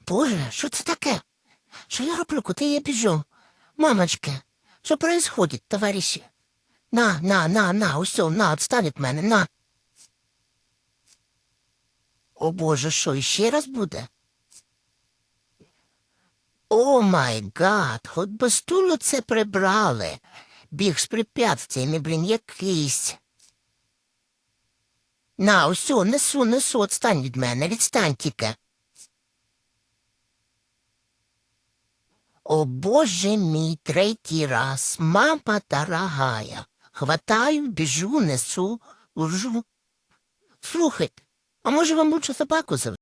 Боже, що це таке? Що я роблю? Куди я біжу? Мамочка, що происходит, товариші? На, усьо, на, отстань від мене, на. О Боже, що, іще раз буде? О май гад, хоч би стулу це прибрали. Біг з препятствиями, блін, якийсь. На, усьо, несу, отстань від мене, відстань тільки. О, Боже мій, третій раз, мама дорогая. Хватаю, біжу, несу, ужу. Слухайте, а може вам лучше собаку завести?